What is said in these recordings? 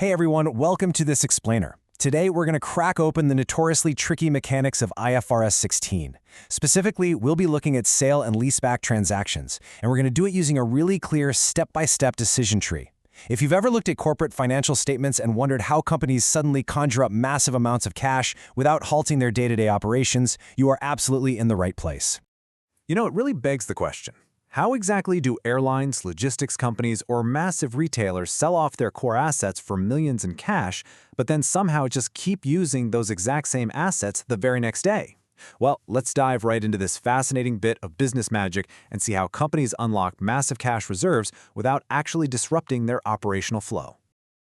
Hey everyone, welcome to this explainer. Today we're going to crack open the notoriously tricky mechanics of IFRS 16. Specifically, we'll be looking at sale and leaseback transactions, and we're going to do it using a really clear step-by-step decision tree. If you've ever looked at corporate financial statements and wondered how companies suddenly conjure up massive amounts of cash without halting their day-to-day operations, you are absolutely in the right place. You know, it really begs the question. How exactly do airlines, logistics companies, or massive retailers sell off their core assets for millions in cash, but then somehow just keep using those exact same assets the very next day? Well, let's dive right into this fascinating bit of business magic and see how companies unlock massive cash reserves without actually disrupting their operational flow.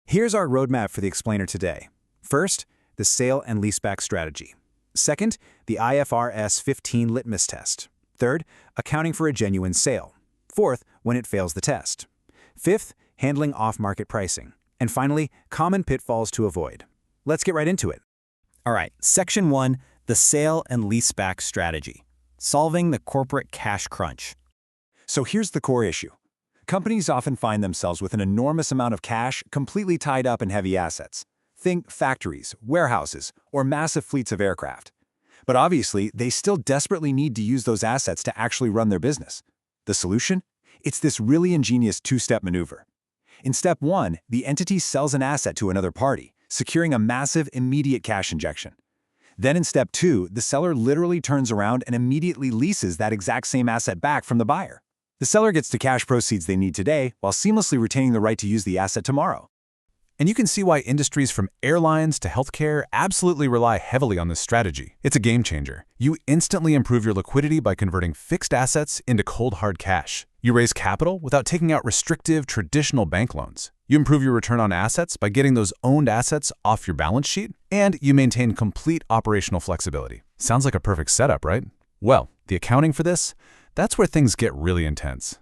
Here's our roadmap for the explainer today. First, the sale and leaseback strategy. Second, the IFRS 15 litmus test. Third, accounting for a genuine sale. Fourth, when it fails the test. Fifth, handling off-market pricing. And finally, common pitfalls to avoid. Let's get right into it. All right, Section 1, the sale and leaseback strategy. Solving the corporate cash crunch. So here's the core issue. Companies often find themselves with an enormous amount of cash completely tied up in heavy assets. Think factories, warehouses, or massive fleets of aircraft. But obviously, they still desperately need to use those assets to actually run their business. The solution? It's this really ingenious two-step maneuver. In step 1, the entity sells an asset to another party, securing a massive, immediate cash injection. Then in step 2, the seller literally turns around and immediately leases that exact same asset back from the buyer. The seller gets the cash proceeds they need today while seamlessly retaining the right to use the asset tomorrow. And you can see why industries from airlines to healthcare absolutely rely heavily on this strategy. It's a game changer. You instantly improve your liquidity by converting fixed assets into cold hard cash. You raise capital without taking out restrictive, traditional bank loans. You improve your return on assets by getting those owned assets off your balance sheet. And you maintain complete operational flexibility. Sounds like a perfect setup, right? Well, the accounting for this, that's where things get really intense.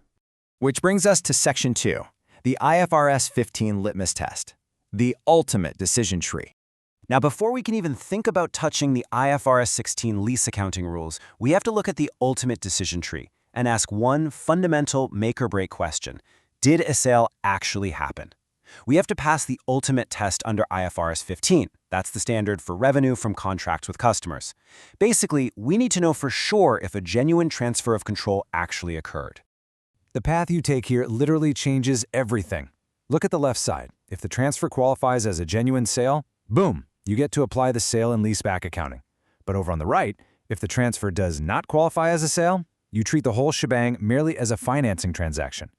Which brings us to Section 2, the IFRS 15 litmus test. The ultimate decision tree. Now, before we can even think about touching the IFRS 16 lease accounting rules, we have to look at the ultimate decision tree and ask one fundamental make-or-break question. Did a sale actually happen? We have to pass the ultimate test under IFRS 15. That's the standard for revenue from contracts with customers. Basically, we need to know for sure if a genuine transfer of control actually occurred. The path you take here literally changes everything. Look at the left side. If the transfer qualifies as a genuine sale, boom, you get to apply the sale and leaseback accounting. But over on the right, if the transfer does not qualify as a sale, you treat the whole shebang merely as a financing transaction.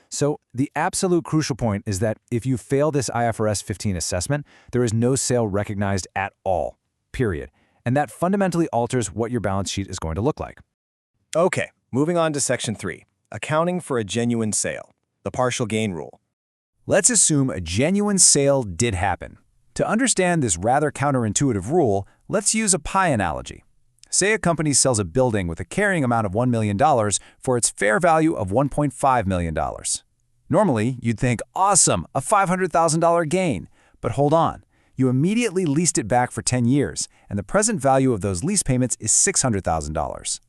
So the absolute crucial point is that if you fail this IFRS 15 assessment, there is no sale recognized at all, period. And that fundamentally alters what your balance sheet is going to look like. Okay, moving on to Section 3, accounting for a genuine sale, the partial gain rule. Let's assume a genuine sale did happen. To understand this rather counterintuitive rule, let's use a pie analogy. Say a company sells a building with a carrying amount of $1 million for its fair value of $1.5 million. Normally, you'd think, awesome, a $500,000 gain. But hold on, you immediately leased it back for 10 years, and the present value of those lease payments is $600,000.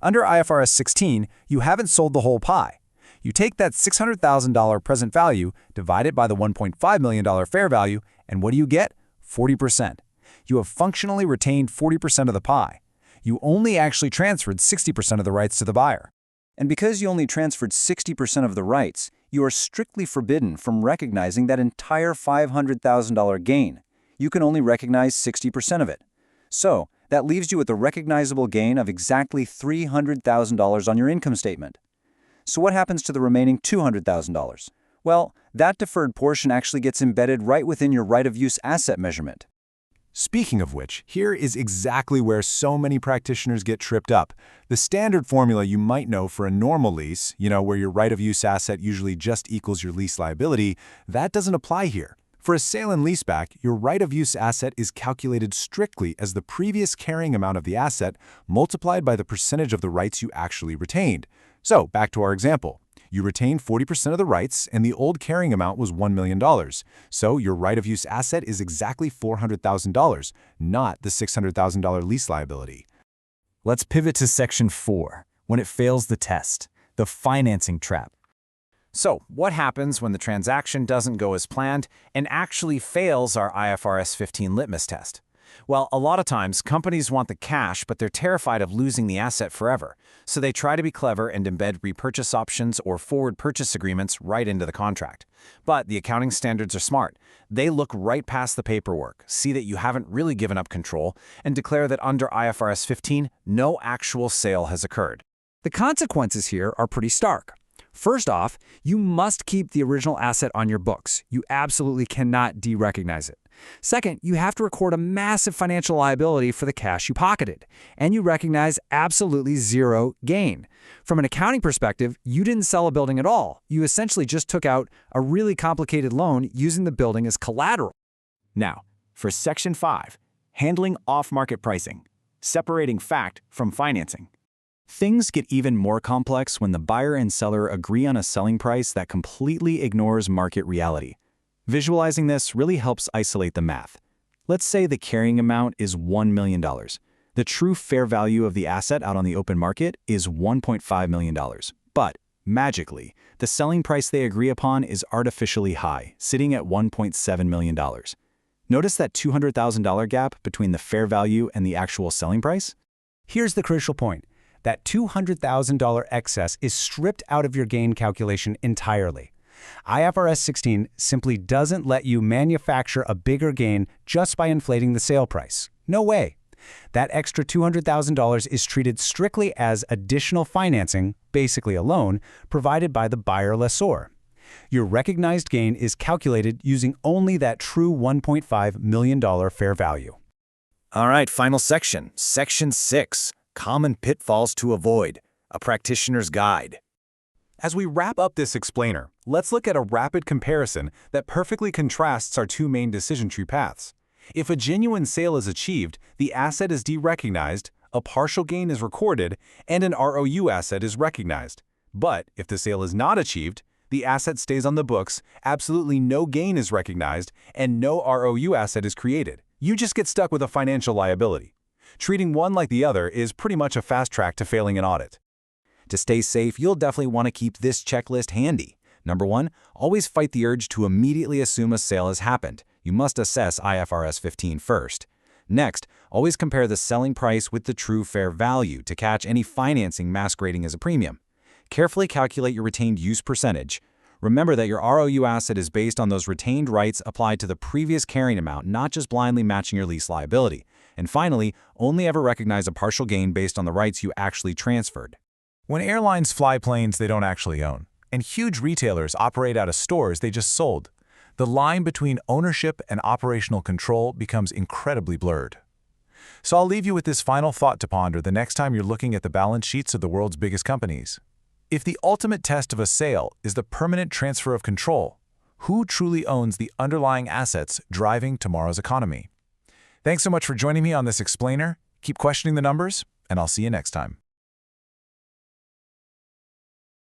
Under IFRS 16, you haven't sold the whole pie. You take that $600,000 present value, divide it by the $1.5 million fair value, and what do you get? 40%. You have functionally retained 40% of the pie. You only actually transferred 60% of the rights to the buyer. And because you only transferred 60% of the rights, you are strictly forbidden from recognizing that entire $500,000 gain. You can only recognize 60% of it. So, that leaves you with a recognizable gain of exactly $300,000 on your income statement. So what happens to the remaining $200,000? Well, that deferred portion actually gets embedded right within your right-of-use asset measurement. Speaking of which, here is exactly where so many practitioners get tripped up. The standard formula you might know for a normal lease, where your right-of-use asset usually just equals your lease liability, that doesn't apply here. For a sale and leaseback, your right-of-use asset is calculated strictly as the previous carrying amount of the asset multiplied by the percentage of the rights you actually retained. So, back to our example. You retained 40% of the rights, and the old carrying amount was $1 million. So, your right-of-use asset is exactly $400,000, not the $600,000 lease liability. Let's pivot to Section 4, when it fails the test, the financing trap. So, what happens when the transaction doesn't go as planned and actually fails our IFRS 15 litmus test? Well, a lot of times, companies want the cash, but they're terrified of losing the asset forever. So they try to be clever and embed repurchase options or forward purchase agreements right into the contract. But the accounting standards are smart. They look right past the paperwork, see that you haven't really given up control, and declare that under IFRS 15, no actual sale has occurred. The consequences here are pretty stark. First off, you must keep the original asset on your books. You absolutely cannot de-recognize it. Second, you have to record a massive financial liability for the cash you pocketed, and you recognize absolutely zero gain. From an accounting perspective, you didn't sell a building at all. You essentially just took out a really complicated loan using the building as collateral. Now, for Section 5, handling off-market pricing, separating fact from financing. Things get even more complex when the buyer and seller agree on a selling price that completely ignores market reality. Visualizing this really helps isolate the math. Let's say the carrying amount is $1 million. The true fair value of the asset out on the open market is $1.5 million. But, magically, the selling price they agree upon is artificially high, sitting at $1.7 million. Notice that $200,000 gap between the fair value and the actual selling price? Here's the crucial point. That $200,000 excess is stripped out of your gain calculation entirely. IFRS 16 simply doesn't let you manufacture a bigger gain just by inflating the sale price. No way. That extra $200,000 is treated strictly as additional financing, basically a loan, provided by the buyer-lessor. Your recognized gain is calculated using only that true $1.5 million fair value. All right, final section. Section 6, Common Pitfalls to Avoid, a Practitioner's Guide. As we wrap up this explainer, let's look at a rapid comparison that perfectly contrasts our two main decision tree paths. If a genuine sale is achieved, the asset is de-recognized, a partial gain is recorded, and an ROU asset is recognized. But if the sale is not achieved, the asset stays on the books, absolutely no gain is recognized, and no ROU asset is created. You just get stuck with a financial liability. Treating one like the other is pretty much a fast track to failing an audit. To stay safe, you'll definitely want to keep this checklist handy. Number 1, always fight the urge to immediately assume a sale has happened. You must assess IFRS 15 first. Next, always compare the selling price with the true fair value to catch any financing masquerading as a premium. Carefully calculate your retained use percentage. Remember that your ROU asset is based on those retained rights applied to the previous carrying amount, not just blindly matching your lease liability. And finally, only ever recognize a partial gain based on the rights you actually transferred. When airlines fly planes they don't actually own, and huge retailers operate out of stores they just sold, the line between ownership and operational control becomes incredibly blurred. So I'll leave you with this final thought to ponder the next time you're looking at the balance sheets of the world's biggest companies. If the ultimate test of a sale is the permanent transfer of control, who truly owns the underlying assets driving tomorrow's economy? Thanks so much for joining me on this explainer. Keep questioning the numbers, and I'll see you next time.